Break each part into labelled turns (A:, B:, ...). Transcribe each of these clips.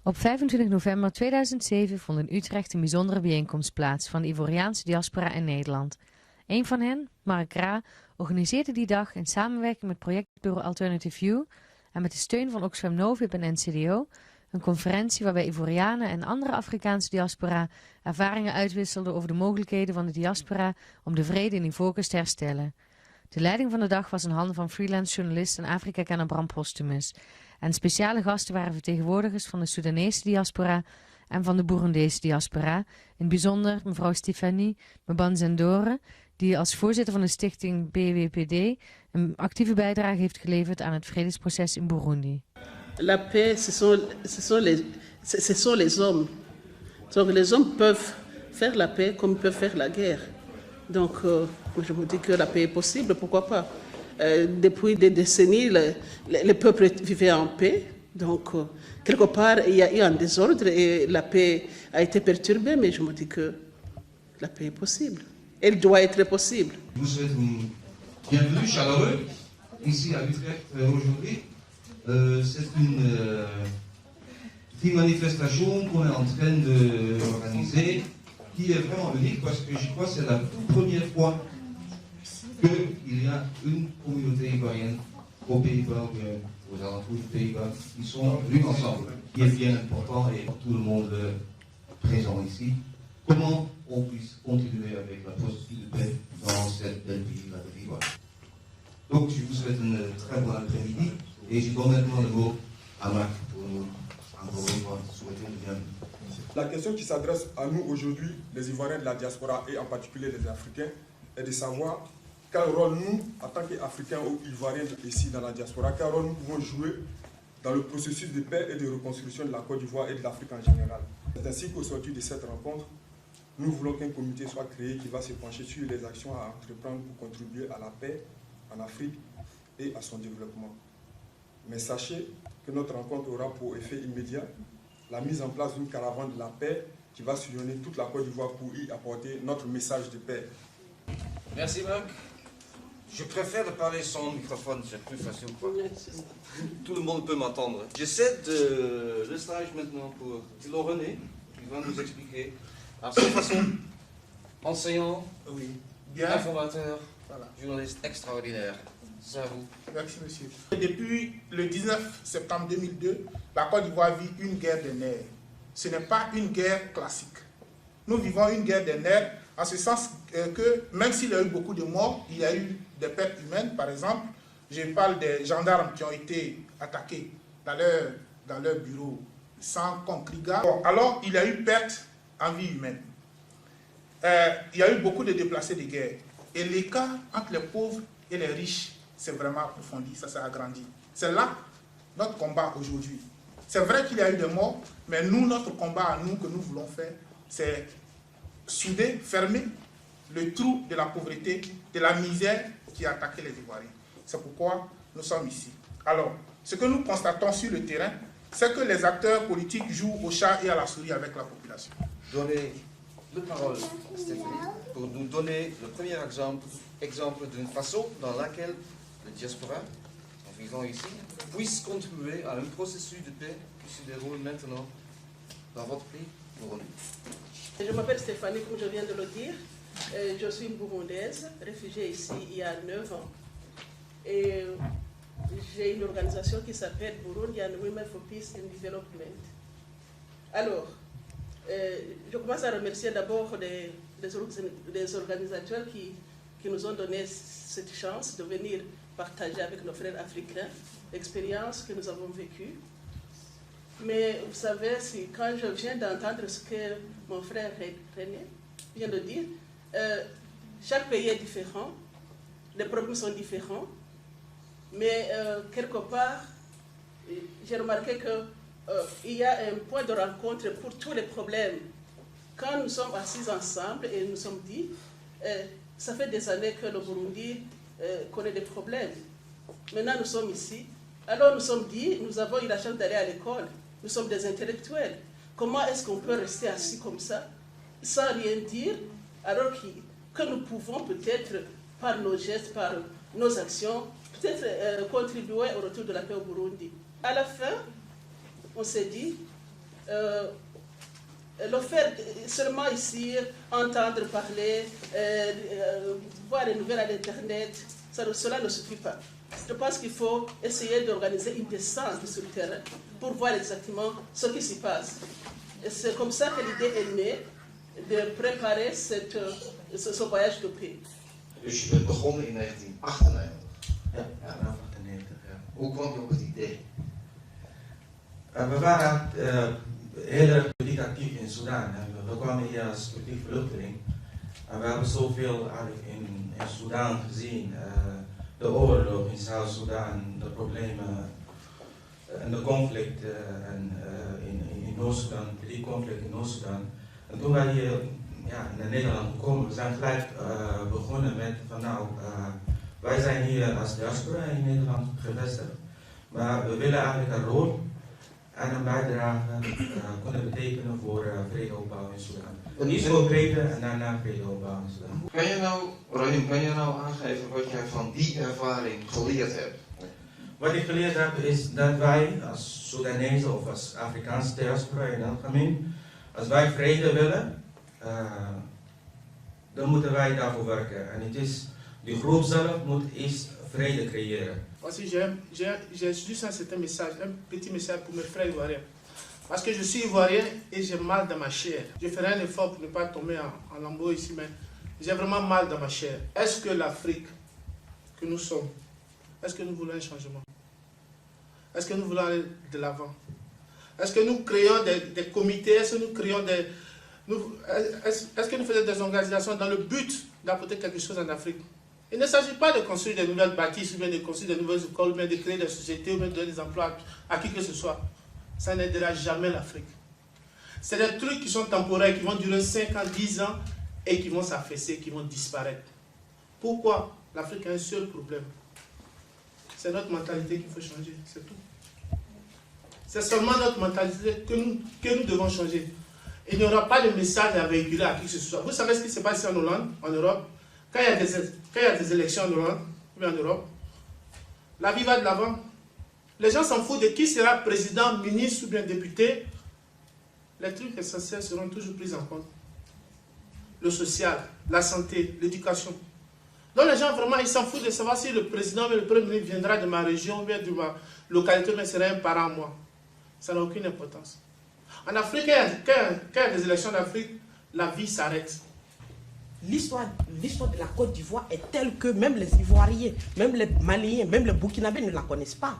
A: Op 25 november 2007 vond in Utrecht een bijzondere bijeenkomst plaats van de Ivoriaanse diaspora in Nederland. Een van hen, Mark Ra, organiseerde die dag in samenwerking met projectbureau Alternative View en met de steun van Oxfam Novib en NCDO een conferentie waarbij Ivorianen en andere Afrikaanse diaspora ervaringen uitwisselden over de mogelijkheden van de diaspora om de vrede in Ivoorkust te herstellen. De leiding van de dag was in handen van freelance journalist en Afrika-kenner Bram Postumus. En speciale gasten waren vertegenwoordigers van de Soedanese diaspora en van de Boerendese diaspora. In het bijzonder mevrouw Stefanie Mbanzendore, die als voorzitter van de stichting BWPD een actieve bijdrage heeft geleverd aan het vredesproces in Burundi.
B: La paix, ce sont les hommes. Donc les hommes peuvent faire la paix comme ils peuvent faire la guerre. Donc je me dis que la paix est possible, pourquoi pas. Depuis des décennies, les peuples vivaient en paix. Donc, quelque part, il y a eu un désordre et la paix a été perturbée, mais je me dis que la paix est possible. Elle doit être possible.
C: Je vous souhaite une bienvenue chaleureux ici à Utrecht aujourd'hui. C'est une manifestation qu'on est en train d'organiser qui est vraiment unique parce que je crois que c'est la toute première fois qu'il y a une communauté ivoirienne aux Pays-Bas, aux alentours des Pays-Bas, qui sont venus ensemble, qui est bien important et pour tout le monde présent ici. Comment on puisse continuer avec la processus de paix dans cette belle ville, la Côte d'Ivoire. Donc je vous souhaite une très bonne après-midi et je donne maintenant le mot à Marc pour nous, encore une fois, souhaiter une bienvenue.
D: La question qui s'adresse à nous aujourd'hui, les Ivoiriens de la diaspora et en particulier les Africains, est de savoir quel rôle nous, en tant qu'Africains ou Ivoiriens ici dans la diaspora, quel rôle nous pouvons jouer dans le processus de paix et de reconstruction de la Côte d'Ivoire et de l'Afrique en général. C'est ainsi qu'au sortir de cette rencontre, nous voulons qu'un comité soit créé qui va se pencher sur les actions à entreprendre pour contribuer à la paix en Afrique et à son développement. Mais sachez que notre rencontre aura pour effet immédiat la mise en place d'une caravane de la paix qui va sillonner toute la Côte d'Ivoire pour y apporter notre message de paix.
C: Merci Marc. Je préfère parler sans microphone, c'est plus facile. Tout le monde peut m'entendre. Je cède le stage maintenant pour Thilo René, qui va nous expliquer. Alors, de cette façon, enseignant,
E: oui.
C: Informateur, voilà. Journaliste extraordinaire. C'est à vous.
E: Merci monsieur. Depuis le 19 septembre 2002, la Côte d'Ivoire vit une guerre des nerfs. Ce n'est pas une guerre classique. Nous vivons une guerre des nerfs en ce sens que même s'il y a eu beaucoup de morts, il y a eu des pertes humaines. Par exemple, je parle des gendarmes qui ont été attaqués dans leur bureau sans concligat. Bon, alors, il y a eu perte en vie humaine. Il y a eu beaucoup de déplacés de guerre. Et l'écart entre les pauvres et les riches s'est vraiment approfondi, ça s'est agrandi. C'est là notre combat aujourd'hui. C'est vrai qu'il y a eu des morts, mais nous, notre combat à nous que nous voulons faire, c'est souder, fermer le trou de la pauvreté, de la misère qui a attaqué les Ivoiriens. C'est pourquoi nous sommes ici. Alors, ce que nous constatons sur le terrain, c'est que les acteurs politiques jouent au chat et à la souris avec la population.
C: Donner la parole à Stéphanie pour nous donner le premier exemple d'une façon dans laquelle le diaspora, en vivant ici, puisse contribuer à un processus de paix qui se déroule maintenant dans votre pays, Burundi.
B: Je m'appelle Stéphanie, comme je viens de le dire. Je suis une Burundaise, réfugiée ici il y a 9 ans. Et j'ai une organisation qui s'appelle Burundian Women for Peace and Development. Alors, je commence à remercier d'abord les organisateurs qui nous ont donné cette chance de venir partager avec nos frères africains l'expérience que nous avons vécue. Mais vous savez, quand je viens d'entendre ce que mon frère René vient de dire, chaque pays est différent, les problèmes sont différents, mais quelque part, j'ai remarqué qu'il y a un point de rencontre pour tous les problèmes. Quand nous sommes assis ensemble et nous sommes dit, ça fait des années que le Burundi connaît des problèmes. Maintenant, nous sommes ici. Alors, nous sommes dit, nous avons eu la chance d'aller à l'école. Nous sommes des intellectuels. Comment est-ce qu'on peut rester assis comme ça, sans rien dire, alors que nous pouvons peut-être, par nos gestes, par nos actions, peut-être contribuer au retour de la paix au Burundi. À la fin, on s'est dit, le faire seulement ici, entendre parler, voir les nouvelles à l'internet, cela ne suffit pas. Je pense qu'il faut essayer d'organiser une descente sur le terrain pour voir exactement ce qui s'y passe. Et c'est comme ça que l'idée est née de préparer ce voyage de paix.
C: Dus je bent begonnen in 1998.
F: Ja, 1998. Ja.
C: Hoe kwam je op het idee?
F: We waren heel erg politiek actief in Sudan. We kwamen hier als politiek vluchteling. En we hebben zoveel eigenlijk in Sudan gezien. De oorlog in Zuid-Sudan, de problemen en de conflicten in Noord-Sudan, die conflict in Noord-Sudan. En toen wij hier naar Nederland gekomen, we zijn gelijk begonnen met van nou, wij zijn hier als diaspora in Nederland gevestigd. Maar we willen eigenlijk een rol en een bijdrage kunnen betekenen voor vredeopbouw in Sudan. Eerst voor vrede en daarna vredeopbouw in Sudan.
C: Rahim, kan je nou aangeven wat jij van die ervaring geleerd hebt?
F: Wat ik geleerd heb is dat wij als Soedanezen of als Afrikaanse diaspora in het algemeen, als wij vrede willen, dan moeten wij daarvoor werken. En het is, die groep zelf moet eerst vrede creëren.
E: Aussi, j'ai juste un certain message, un petit message pour mes frères ivoiriens. Parce que je suis ivoirien et j'ai mal dans ma chair. Je ferai un effort pour ne pas tomber en lambeaux ici, mais j'ai vraiment mal dans ma chair. Est-ce que l'Afrique que nous sommes, est-ce que nous voulons un changement? Est-ce que nous voulons aller de l'avant? Est-ce que nous créons des comités? Est-ce que nous créons est-ce que nous faisons des organisations dans le but d'apporter quelque chose en Afrique? Il ne s'agit pas de construire de nouvelles bâtisses, ou bien de construire de nouvelles écoles, ou bien de créer des sociétés, ou bien de donner des emplois à qui que ce soit. Ça n'aidera jamais l'Afrique. C'est des trucs qui sont temporaires, qui vont durer 5 ans, 10 ans, et qui vont s'affaisser, qui vont disparaître. Pourquoi? L'Afrique a un seul problème. C'est notre mentalité qu'il faut changer, c'est tout. C'est seulement notre mentalité que nous devons changer. Il n'y aura pas de message à véhiculer à qui que ce soit. Vous savez ce qui se passe ici en Hollande, en Europe? Quand il y a des élections en Hollande, ou bien en Europe, la vie va de l'avant. Les gens s'en foutent de qui sera président, ministre ou bien député. Les trucs essentiels seront toujours pris en compte. Le social, la santé, l'éducation. Donc les gens vraiment, ils s'en foutent de savoir si le président ou le premier ministre viendra de ma région ou bien de ma localité, mais sera un parent à moi. Ça n'a aucune importance. En Afrique, quand il y a des élections d'Afrique, la vie s'arrête.
G: L'histoire de la Côte d'Ivoire est telle que même les Ivoiriens, même les Maliens, même les Burkinabés ne la connaissent pas.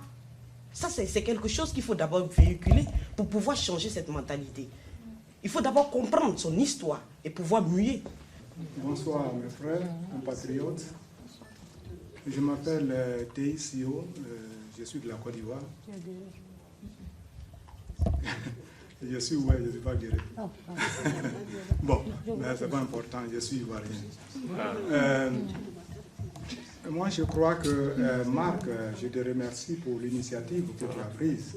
G: Ça, c'est quelque chose qu'il faut d'abord véhiculer pour pouvoir changer cette mentalité. Il faut d'abord comprendre son histoire et pouvoir muer.
H: Bonsoir mes frères, compatriotes. Je m'appelle Teisio, je suis de la Côte d'Ivoire. Je suis pas guéri. Bon, mais c'est pas important, je suis ivoirien. Moi, je crois que, Marc, je te remercie pour l'initiative que tu as prise,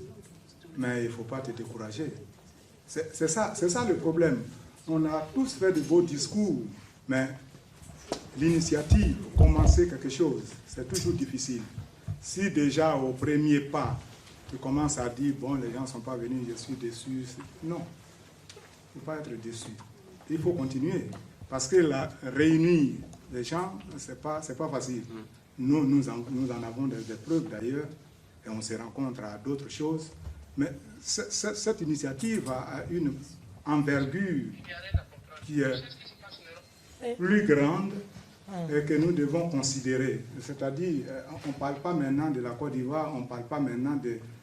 H: mais il ne faut pas te décourager. C'est ça le problème. On a tous fait de beaux discours, mais l'initiative, commencer quelque chose, c'est toujours difficile. Si déjà au premier pas, tu commences à dire, bon, les gens ne sont pas venus, je suis déçu. Non, il ne faut pas être déçu. Il faut continuer. Parce que réunir les gens, ce n'est pas facile. Nous en avons des preuves d'ailleurs, et on se rencontre à d'autres choses. Mais cette initiative a une envergure qui est plus grande et que nous devons considérer. C'est-à-dire, on ne parle pas maintenant de la Côte d'Ivoire, on ne parle pas maintenant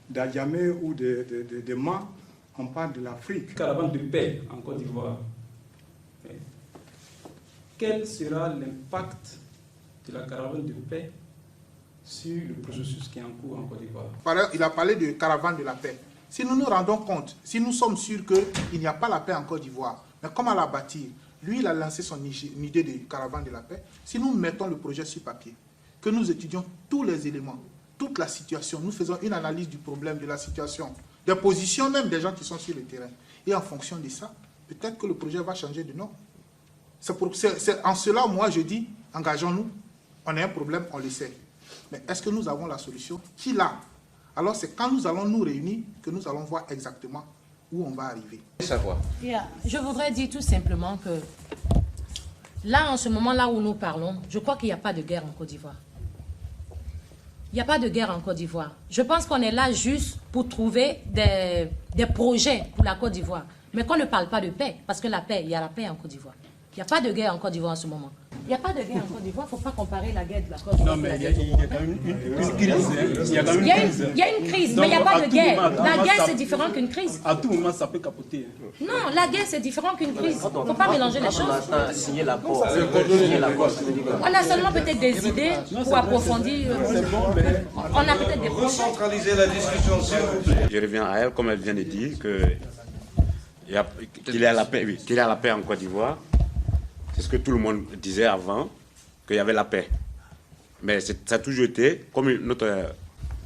H: d'Adjamé ou de Mans, on parle de l'Afrique.
I: Caravane de paix en Côte d'Ivoire. Quel sera l'impact de la caravane de paix sur le processus qui est en cours en Côte d'Ivoire?
E: Il a parlé de caravane de la paix. Si nous nous rendons compte, si nous sommes sûrs qu'il n'y a pas la paix en Côte d'Ivoire, mais comment la bâtir? Lui, il a lancé son idée de caravane de la paix. Si nous mettons le projet sur papier, que nous étudions tous les éléments, toute la situation, nous faisons une analyse du problème, de la situation, des positions même des gens qui sont sur le terrain. Et en fonction de ça, peut-être que le projet va changer de nom. C'est en cela, moi, je dis, engageons-nous. On a un problème, on le sait. Mais est-ce que nous avons la solution? Qui l'a? Alors c'est quand nous allons nous réunir que nous allons voir exactement où on va arriver.
J: Je voudrais dire tout simplement que là, en ce moment, là où nous parlons, je crois qu'il n'y a pas de guerre en Côte d'Ivoire. Il n'y a pas de guerre en Côte d'Ivoire. Je pense qu'on est là juste pour trouver des projets pour la Côte d'Ivoire. Mais qu'on ne parle pas de paix, parce que la paix, il y a la paix en Côte d'Ivoire. Il n'y a pas de guerre en Côte d'Ivoire en ce moment. Il n'y a pas de guerre en Côte d'Ivoire, il ne faut pas comparer la guerre de la Côte d'Ivoire.
I: Non, mais il y a quand même une crise. Il y a quand même une crise.
J: Il y a une crise, mais il n'y a pas de guerre. La guerre, c'est différent qu'une crise.
I: À tout moment, ça peut capoter.
J: Non, la guerre, c'est différent qu'une crise. Il ne faut pas mélanger les choses.
K: On a signé l'accord.
J: On a seulement peut-être des idées pour approfondir. On a peut-être des projets.
C: Recentraliser la discussion, s'il vous plaît.
L: Je reviens à elle, comme elle vient de dire, qu'il y a la paix, oui, qu'il y a la paix en Côte d'Ivoire. C'est ce que tout le monde disait avant, qu'il y avait la paix. Mais ça a toujours été, comme notre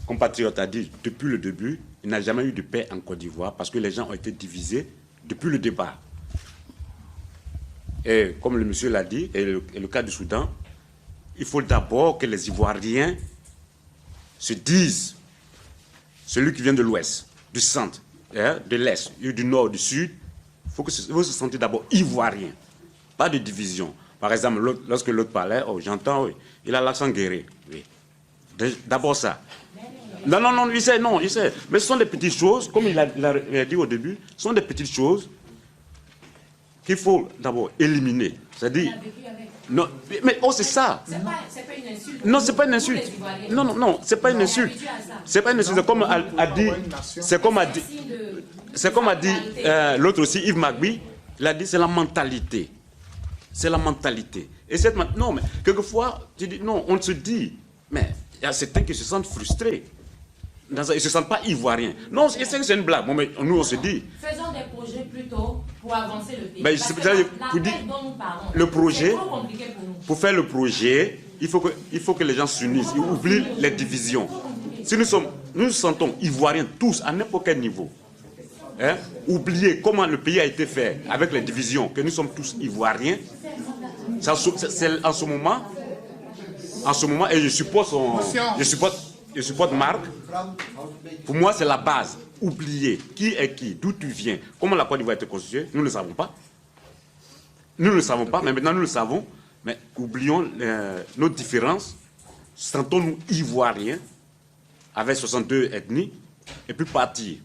L: compatriote a dit depuis le début, il n'y a jamais eu de paix en Côte d'Ivoire parce que les gens ont été divisés depuis le départ. Et comme le monsieur l'a dit, et le cas du Soudan, il faut d'abord que les Ivoiriens se disent, celui qui vient de l'Ouest, du centre, de l'Est, du Nord, du Sud, il faut se sentir d'abord Ivoirien. Pas de division. Par exemple, lorsque l'autre parlait, oh, j'entends, oui, il a l'accent guéri. Oui. D'abord ça. Non, il sait. Mais ce sont des petites choses, comme il a dit au début, ce sont des petites choses qu'il faut d'abord éliminer. C'est-à-dire... Non, mais oh, c'est ça.
J: C'est pas une insulte.
L: Non, c'est pas une insulte. Non, c'est pas une insulte. C'est pas une insulte. C'est comme a dit l'autre aussi, Yves Magui, il a dit c'est la mentalité. C'est la mentalité. Et non, mais quelquefois, tu dis, non, on se dit, mais il y a certains qui se sentent frustrés. Ils ne se sentent pas ivoiriens. Non, c'est une blague. Bon, mais nous, on se dit.
J: Faisons des projets plutôt pour avancer le pays.
L: Ben,
J: parce que la paix dont nous parlons,
L: le projet,
J: c'est trop compliqué pour nous.
L: Pour faire le projet, il faut que les gens s'unissent. Ils oublient les divisions. Si nous nous sentons ivoiriens tous, à n'importe quel niveau, oublier comment le pays a été fait avec les divisions, que nous sommes tous ivoiriens, c'est en ce moment, et je supporte Marc, pour moi c'est la base. Oublier qui est qui, d'où tu viens, comment la Côte d'Ivoire a été constituée, nous ne le savons pas. Nous ne le savons pas, mais maintenant nous le savons, mais oublions nos différences, sentons-nous ivoiriens, avec 62 ethnies, et puis partir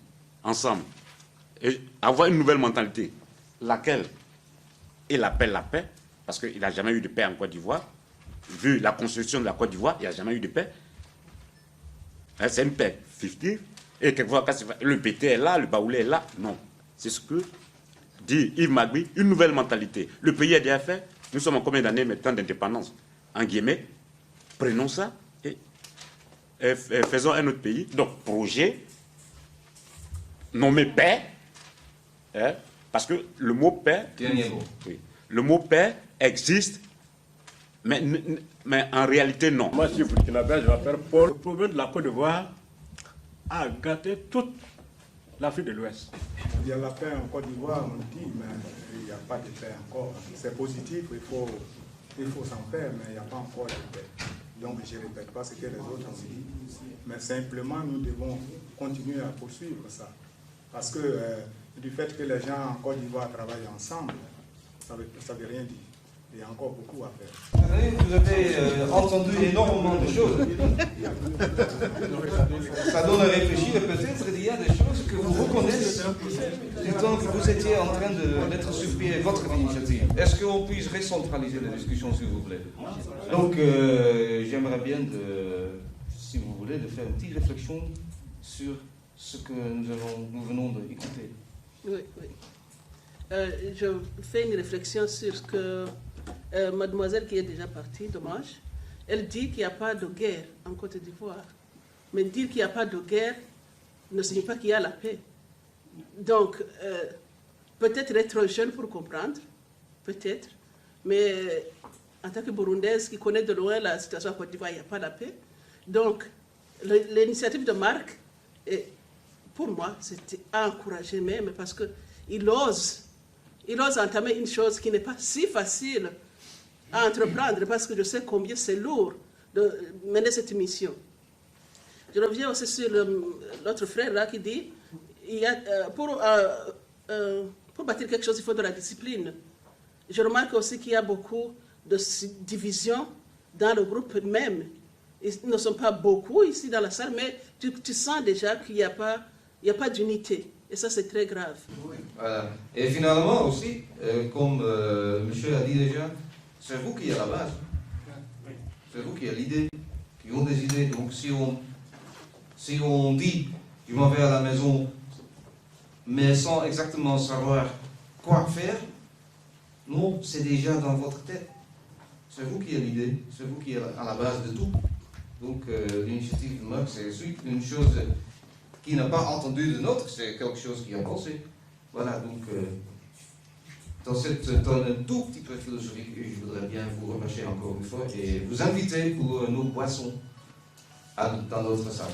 L: ensemble. Et avoir une nouvelle mentalité, laquelle est la paix, parce qu'il n'a jamais eu de paix en Côte d'Ivoire. Vu la construction de la Côte d'Ivoire, il n'y a jamais eu de paix. C'est une paix fictive. Et quelquefois, le PT est là, le Baoulé est là. Non. C'est ce que dit Yves Magui, une nouvelle mentalité. Le pays a déjà fait. Nous sommes en combien d'années maintenant d'indépendance? En guillemets, prenons ça et faisons un autre pays. Donc, projet, nommé paix. Parce que le mot paix, oui, le mot paix existe, mais en réalité non.
I: Moi, je suis burkinabé, je m'appelle Paul. Le problème de la Côte d'Ivoire a gâté toute l'Afrique de l'Ouest.
H: Il y a la paix en Côte d'Ivoire, on dit, mais il n'y a pas de paix encore. C'est positif, il faut s'en faire, mais il n'y a pas encore de paix. Donc je ne répète pas ce que les autres ont dit, mais simplement nous devons continuer à poursuivre ça. Parce que du fait que les gens en Côte d'Ivoire travaillent ensemble, ça ne veut rien dire. Il y a encore beaucoup à faire.
C: Vous avez entendu énormément de choses. Ça donne à réfléchir et peut-être il y a des choses que vous reconnaissez du temps que vous étiez en train de mettre sur pied votre initiative. Est-ce qu'on puisse recentraliser la discussion, s'il vous plaît? Donc, j'aimerais bien, si vous voulez, de faire une petite réflexion sur ce que nous venons d'écouter.
B: Oui. Je fais une réflexion sur ce que mademoiselle qui est déjà partie, dommage, elle dit qu'il n'y a pas de guerre en Côte d'Ivoire. Mais dire qu'il n'y a pas de guerre ne signifie pas qu'il y a la paix. Donc, peut-être être jeune pour comprendre, peut-être, mais en tant que Burundaise qui connaît de loin la situation en Côte d'Ivoire, il n'y a pas la paix. Donc, l'initiative de Marc, pour moi, c'était à encourager même, parce qu'il ose entamer une chose qui n'est pas si facile à entreprendre, parce que je sais combien c'est lourd de mener cette mission. Je reviens aussi sur l'autre frère là qui dit il y a, pour bâtir quelque chose, il faut de la discipline. Je remarque aussi qu'il y a beaucoup de divisions dans le groupe même. Ils ne sont pas beaucoup ici dans la salle, mais tu sens déjà qu'il n'y a pas d'unité. Et ça, c'est très grave.
C: Voilà. Et finalement aussi, comme monsieur a dit déjà, c'est vous qui êtes à la base. C'est vous qui avez l'idée, qui ont des idées. Donc si on dit, je m'en vais à la maison, mais sans exactement savoir quoi faire, non, c'est déjà dans votre tête. C'est vous qui avez l'idée, c'est vous qui êtes à la base de tout. Donc l'initiative de Marc, c'est une chose qui n'a pas entendu de notre, c'est quelque chose qui a pensé. Voilà, donc dans un tout petit peu philosophique, je voudrais bien vous remercier encore une fois et vous inviter pour nos boissons dans notre salle.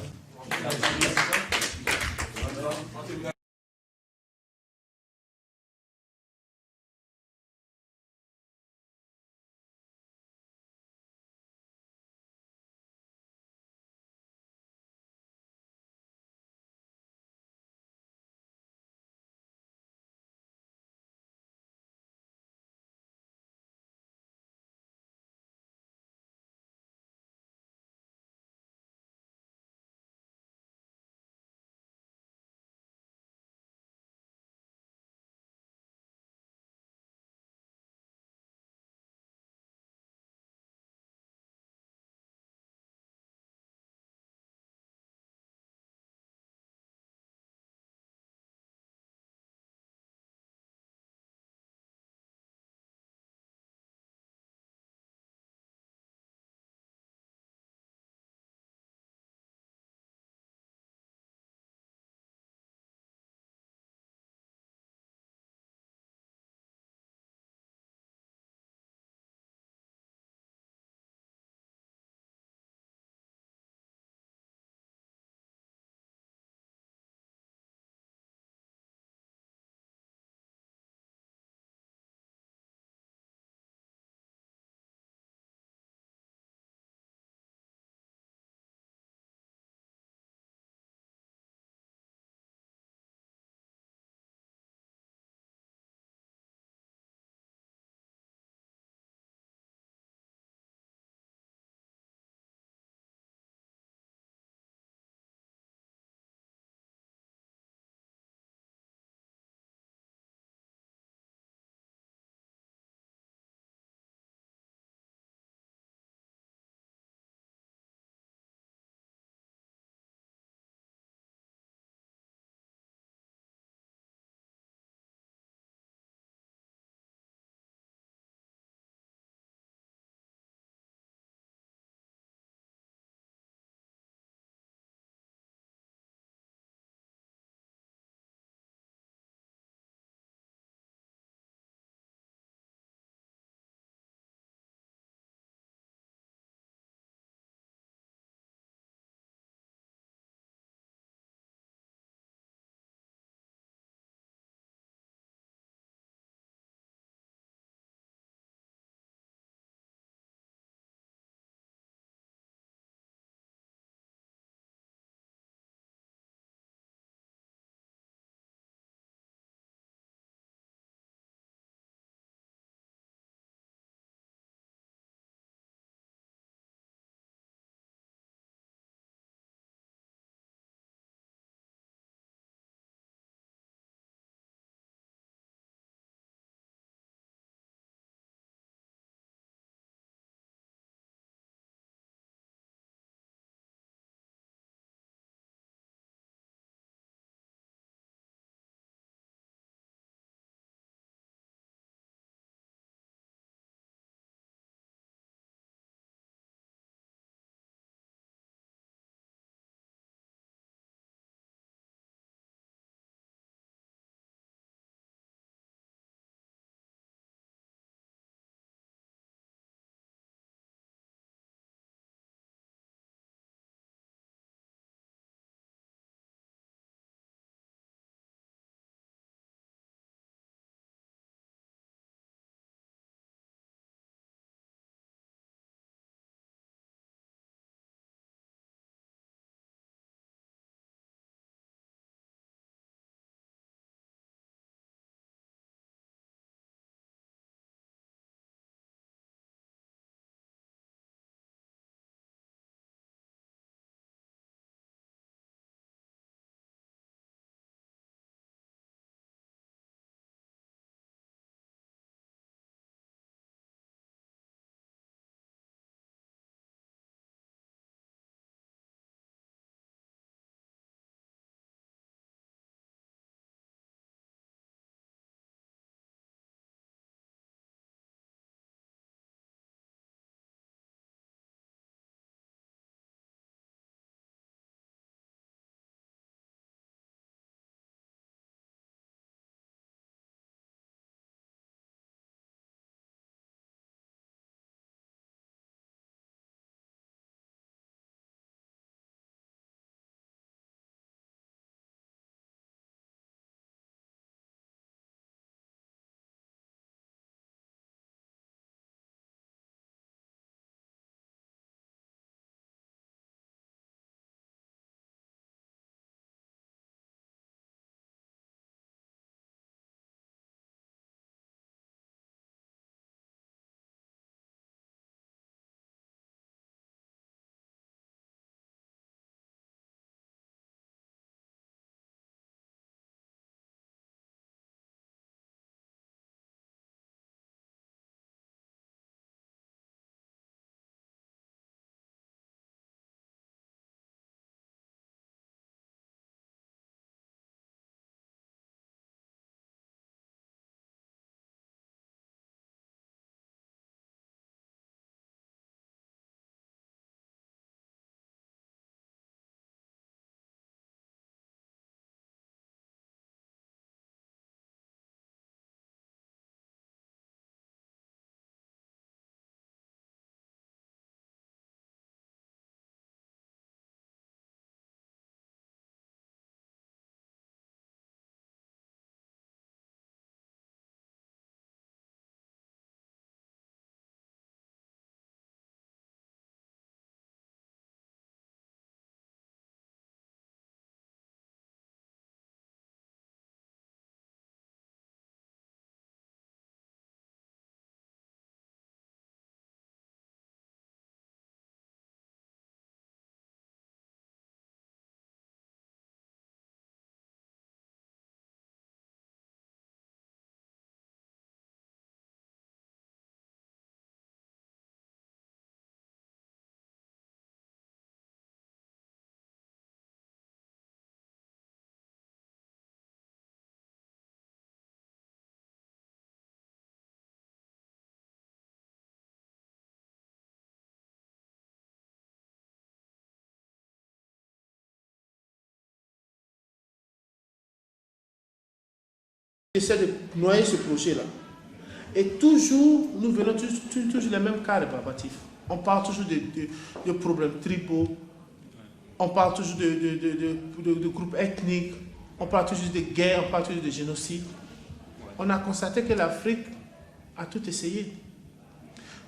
E: essaie de noyer ce projet-là. Et toujours, nous venons toujours les mêmes cas réparatifs. On parle toujours de problèmes tribaux, on parle toujours de groupes ethniques, on parle toujours de guerres, on parle toujours de génocide. On a constaté que l'Afrique a tout essayé.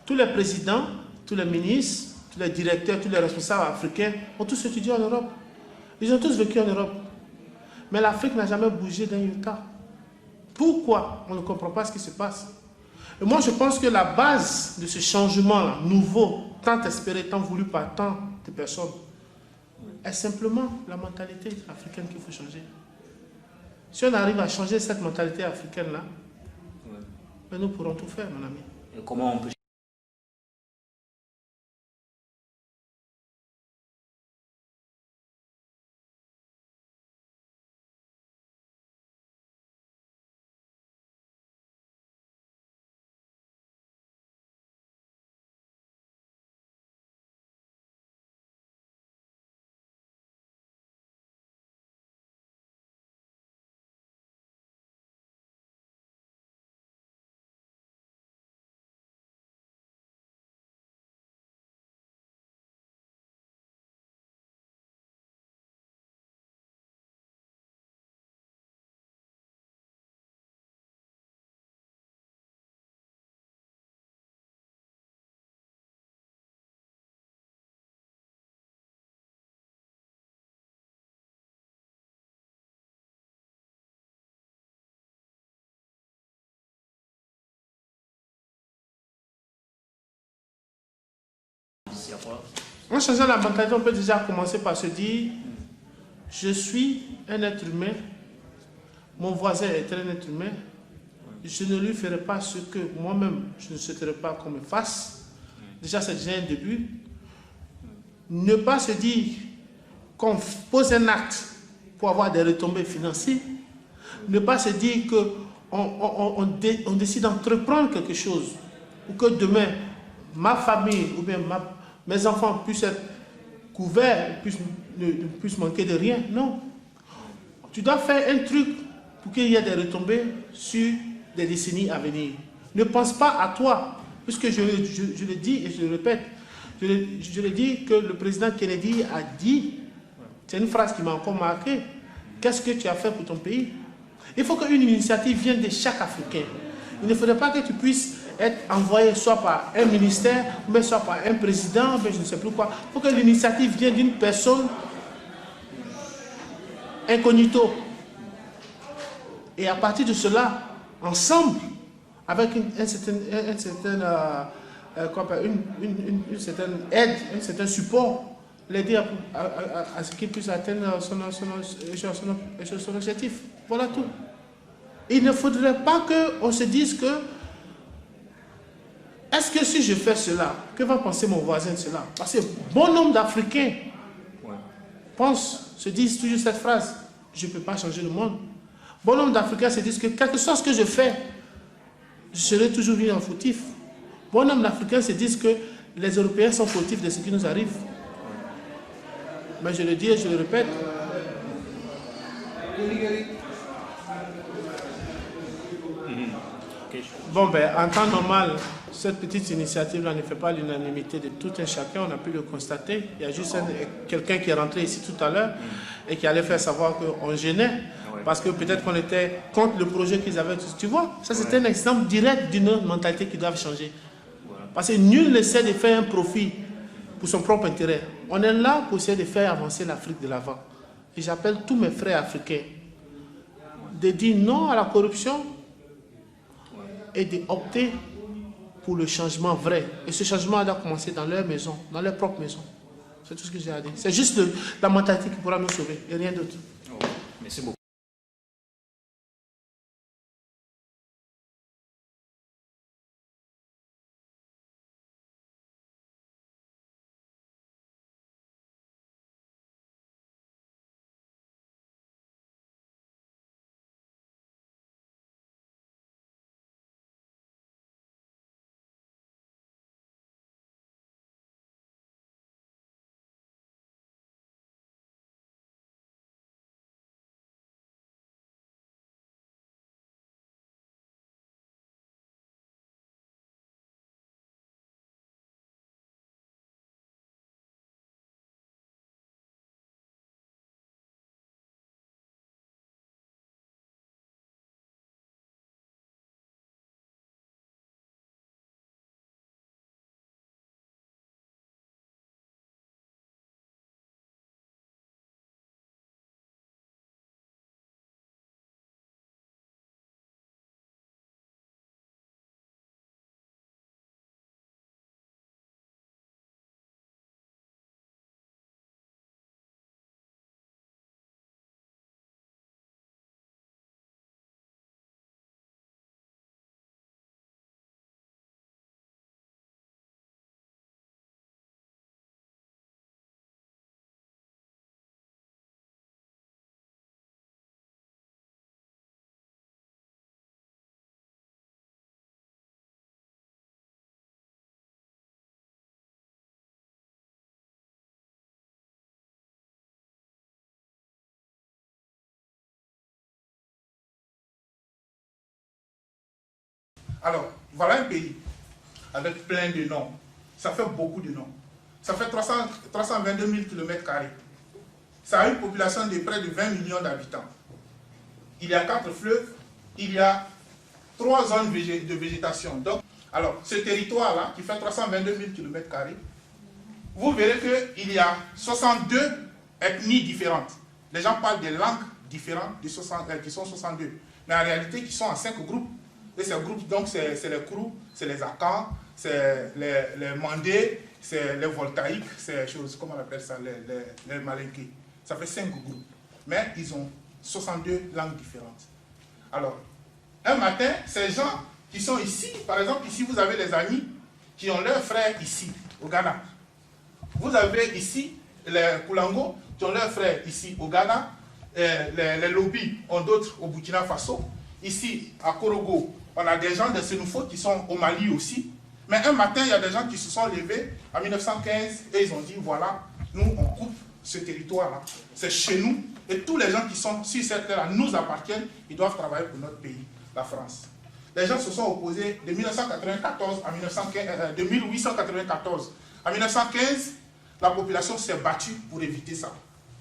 E: Tous les présidents, tous les ministres, tous les directeurs, tous les responsables africains ont tous étudié en Europe. Ils ont tous vécu en Europe. Mais l'Afrique n'a jamais bougé d'un iota. Pourquoi? On ne comprend pas ce qui se passe. Et moi, je pense que la base de ce changement nouveau, tant espéré, tant voulu par tant de personnes, est simplement la mentalité africaine qu'il faut changer. Si on arrive à changer cette mentalité africaine-là, nous pourrons tout faire, mon ami.
K: Et comment on peut...
E: En changeant la mentalité, on peut déjà commencer par se dire, je suis un être humain, mon voisin est un être humain, je ne lui ferai pas ce que moi-même je ne souhaiterais pas qu'on me fasse. Déjà, c'est déjà un début. Ne pas se dire qu'on pose un acte pour avoir des retombées financières. Ne pas se dire qu'on décide d'entreprendre quelque chose pour que demain, ma famille ou bien mes enfants puissent être couverts, ne puissent manquer de rien. Non. Tu dois faire un truc pour qu'il y ait des retombées sur des décennies à venir. Ne pense pas à toi, puisque je le dis et je le répète, je le dis que le président Kennedy a dit, c'est une phrase qui m'a encore marqué, qu'est-ce que tu as fait pour ton pays? Il faut qu'une initiative vienne de chaque Africain. Il ne faudrait pas que tu puisses être envoyé soit par un ministère, mais soit par un président, mais je ne sais plus quoi. Il faut que l'initiative vienne d'une personne incognito. Et à partir de cela, ensemble, avec une certaine aide, un certain support, l'aider à ce qu'il puisse atteindre son objectif. Voilà tout. Il ne faudrait pas qu'on se dise que est-ce que si je fais cela, que va penser mon voisin de cela? Parce que bon nombre d'Africains se disent toujours cette phrase, je ne peux pas changer le monde. Bon nombre d'Africains se disent que quelque chose que je fais, je serai toujours vu en fautif. Bon nombre d'Africains se disent que les Européens sont fautifs de ce qui nous arrive. Mais je le dis et je le répète. Bon, en temps normal, cette petite initiative-là ne fait pas l'unanimité de tout un chacun, on a pu le constater. Il y a juste quelqu'un qui est rentré ici tout à l'heure et qui allait faire savoir qu'on gênait, parce que peut-être qu'on était contre le projet qu'ils avaient. Tu vois, ça c'est un exemple direct d'une mentalité qui doit changer. Parce que nul n'essaie de faire un profit pour son propre intérêt. On est là pour essayer de faire avancer l'Afrique de l'avant. Et j'appelle tous mes frères africains de dire non à la corruption et d'opter pour le changement vrai. Et ce changement doit commencer dans leur maison, dans leur propre maison. C'est tout ce que j'ai à dire. C'est juste la mentalité qui pourra nous sauver et rien d'autre.
K: Merci beaucoup.
E: Alors, voilà un pays avec plein de noms. Ça fait beaucoup de noms. Ça fait 322 000 km². Ça a une population de près de 20 millions d'habitants. Il y a 4 fleuves, il y a 3 zones de végétation. Donc, alors, ce territoire-là, qui fait 322 000 km², vous verrez qu'il y a 62 ethnies différentes. Les gens parlent des langues différentes qui sont 62. Mais en réalité, qui sont en 5 groupes. Et ces groupes, donc, c'est les Krou, c'est les Akans, c'est les Mandés, c'est les Voltaïques, c'est choses, comment on appelle ça, les Malinké. Ça fait 5 groupes. Mais ils ont 62 langues différentes. Alors, un matin, ces gens qui sont ici, par exemple, ici, vous avez les amis qui ont leurs frères ici, au Ghana. Vous avez ici les Koulango qui ont leurs frères ici au Ghana. Les Lobis ont d'autres au Burkina Faso. Ici, à Korogo, on a des gens de Sénoufo qui sont au Mali aussi. Mais un matin, il y a des gens qui se sont levés en 1915 et ils ont dit, voilà, nous, on coupe ce territoire-là. C'est chez nous. Et tous les gens qui sont sur cette terre-là nous appartiennent. Ils doivent travailler pour notre pays, la France. Les gens se sont opposés de 1994 à 1915, de 1894 à 1915. La population s'est battue pour éviter ça.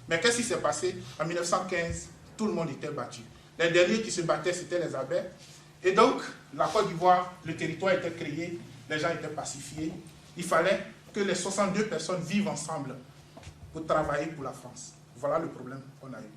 E: Mais qu'est-ce qui s'est passé? En 1915, tout le monde était battu. Les derniers qui se battaient, c'était les Abers. Et donc, la Côte d'Ivoire, le territoire était créé, les gens étaient pacifiés. Il fallait que les 62 personnes vivent ensemble pour travailler pour la France. Voilà le problème qu'on a eu.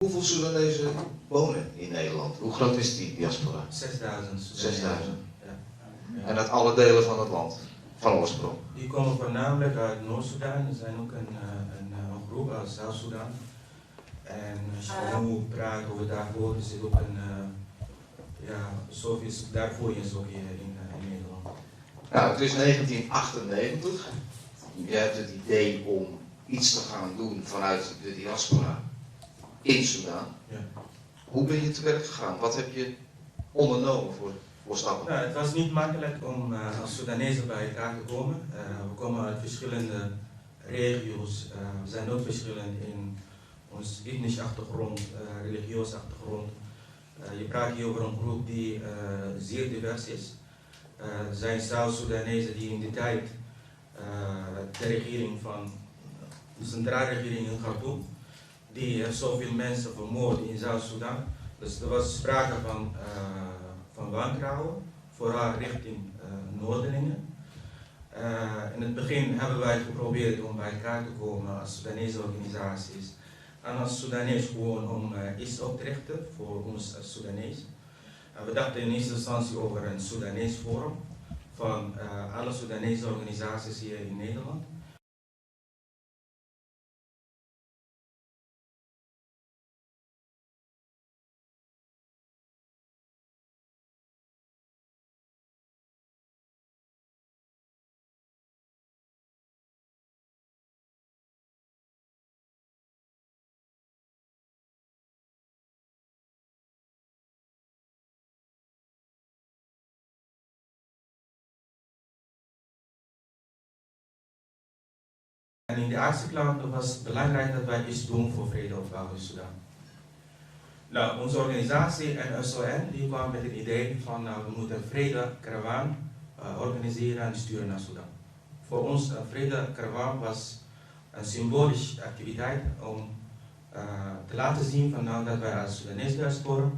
C: Hoeveel Soedanezen wonen in Nederland? Hoe groot is die diaspora?
F: 6000.
C: 6000.
F: Ja.
C: En uit alle delen van het land, van oorsprong?
F: Die komen voornamelijk uit Noord-Soedan. Er zijn ook een groep uit Zuid-Soedan. En als je gewoon praat over daarvoor, is het ook een, zoveel daarvoor is ook hier in Nederland.
C: Nou, het is 1998. Je hebt het idee om iets te gaan doen vanuit de diaspora in Soedan.
F: Ja.
C: Hoe ben je te werk gegaan? Wat heb je ondernomen voor stappen?
F: Nou, het was niet makkelijk om als Soedanezen bij elkaar te komen. We komen uit verschillende regio's. We zijn ook verschillend in ons etnische achtergrond, religieuze achtergrond. Je praat hier over een groep die zeer divers is. Er zijn Zuid-Soedanezen die in die tijd de regering van de centrale regering in Khartoum, die zoveel mensen vermoord in Zuid-Soedan. Dus er was sprake van wantrouwen, vooral richting Noordelingen. In het begin hebben wij geprobeerd om bij elkaar te komen als Soedanese organisaties en als Soedanees gewoon om iets op te richten voor ons als Soedanees. We dachten in eerste instantie over een Soedanees forum van alle Soedanese organisaties hier in Nederland. En in de eerste klant was het belangrijk dat wij iets doen voor vredeopbouw in Sudan. Nou, onze organisatie en SON die kwam met het idee van we moeten een vredekaravaan organiseren en sturen naar Sudan. Voor ons een vredekaravaan was een symbolische activiteit om te laten zien van, dat wij als Sudanese diaspora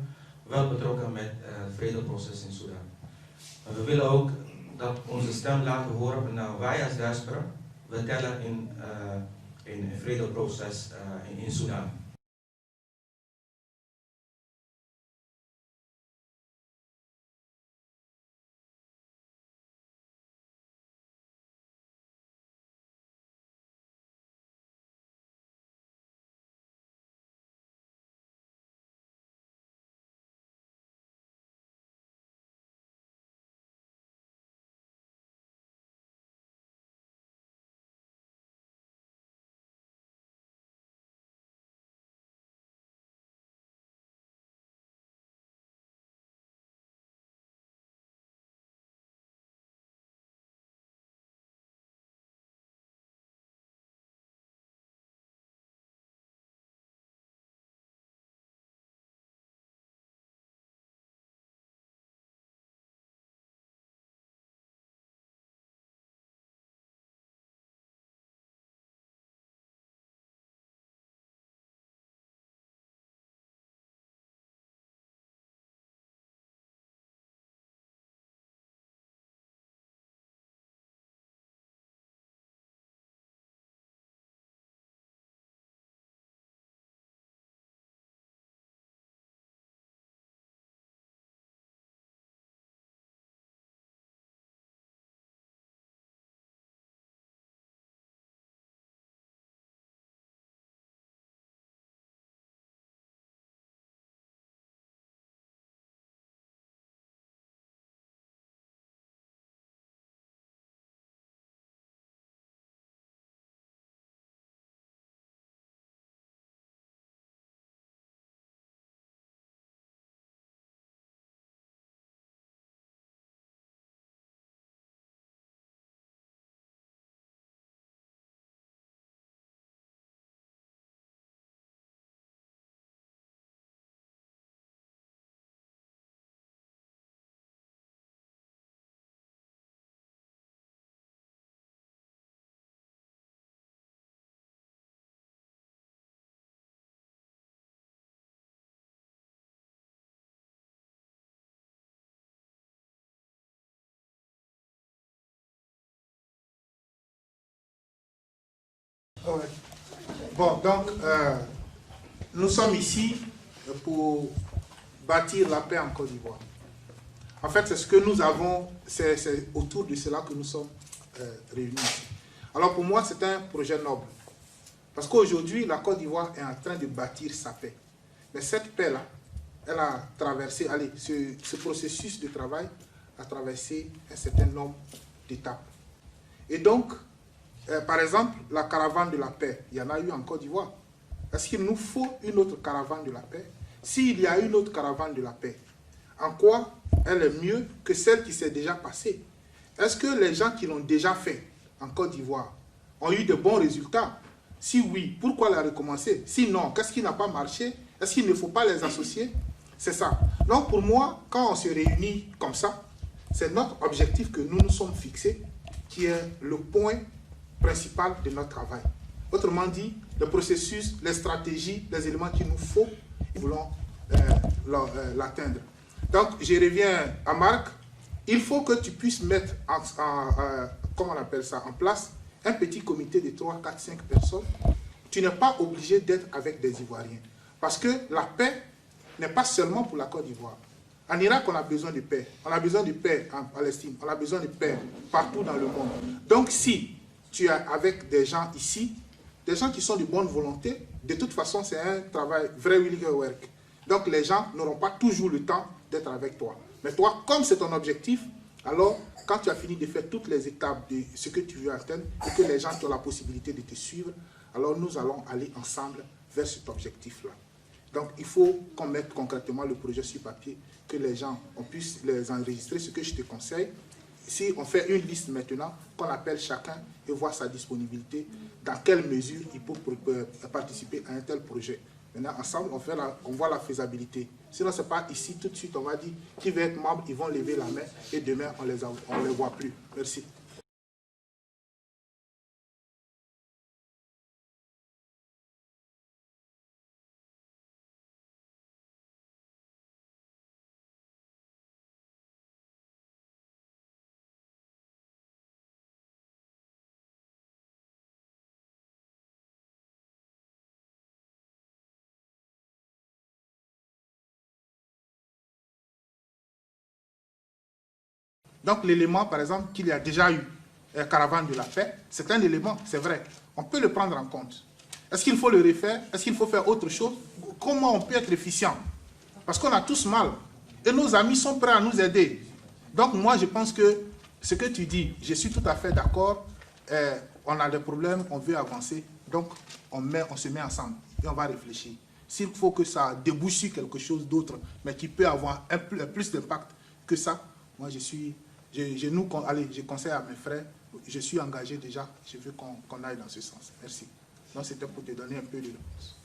F: wel betrokken met het vredeproces in Sudan. En we willen ook dat onze stem laten horen van wij als diaspora, we tellen in het vredeproces in Sudan.
E: Ouais. Bon, donc, nous sommes ici pour bâtir la paix en Côte d'Ivoire. En fait, c'est ce que nous avons, c'est autour de cela que nous sommes réunis ici. Alors pour moi, c'est un projet noble. Parce qu'aujourd'hui, la Côte d'Ivoire est en train de bâtir sa paix. Mais cette paix-là, elle a traversé, allez, ce processus de travail a traversé un certain nombre d'étapes. Et donc, par exemple, la caravane de la paix, il y en a eu en Côte d'Ivoire. Est-ce qu'il nous faut une autre caravane de la paix? S'il y a une autre caravane de la paix, en quoi elle est mieux que celle qui s'est déjà passée? Est-ce que les gens qui l'ont déjà fait en Côte d'Ivoire ont eu de bons résultats? Si oui, pourquoi la recommencer? Sinon, qu'est-ce qui n'a pas marché? Est-ce qu'il ne faut pas les associer? C'est ça. Donc pour moi, quand on se réunit comme ça, c'est notre objectif que nous nous sommes fixés, qui est le point principal de notre travail. Autrement dit, le processus, les stratégies, les éléments qu'il nous faut, nous voulons l'atteindre. Donc, je reviens à Marc. Il faut que tu puisses mettre comment on appelle ça, en place un petit comité de 3, 4, 5 personnes. Tu n'es pas obligé d'être avec des Ivoiriens. Parce que la paix n'est pas seulement pour la Côte d'Ivoire. En Irak, on a besoin de paix. On a besoin de paix en Palestine. On a besoin de paix partout dans le monde. Donc, si tu es avec des gens ici, des gens qui sont de bonne volonté, de toute façon, c'est un travail vrai work. Donc, les gens n'auront pas toujours le temps d'être avec toi. Mais toi, comme c'est ton objectif, alors, quand tu as fini de faire toutes les étapes de ce que tu veux atteindre et que les gens ont la possibilité de te suivre, alors nous allons aller ensemble vers cet objectif-là. Donc, il faut qu'on mette concrètement le projet sur papier, que les gens puissent les enregistrer, ce que je te conseille. si on fait une liste maintenant, qu'on appelle chacun et voir sa disponibilité, dans quelle mesure il peut participer à un tel projet. Maintenant, ensemble, on voit la faisabilité. Sinon, ce n'est pas ici, tout de suite, on va dire qui veut être membre, ils vont lever la main et demain, on ne les voit plus. Merci. Donc l'élément, par exemple, qu'il y a déjà eu caravane de la paix, c'est un élément, c'est vrai. On peut le prendre en compte. Est-ce qu'il faut le refaire? Est-ce qu'il faut faire autre chose? Comment on peut être efficient? Parce qu'on a tous mal. Et nos amis sont prêts à nous aider. Donc moi, je pense que ce que tu dis, je suis tout à fait d'accord. On a des problèmes, on veut avancer. Donc on se met ensemble et on va réfléchir. S'il faut que ça débouche sur quelque chose d'autre, mais qui peut avoir plus d'impact que ça, moi je conseille à mes frères, je suis engagé déjà, je veux qu'on aille dans ce sens. Merci. Donc c'était pour te donner un peu de réponse.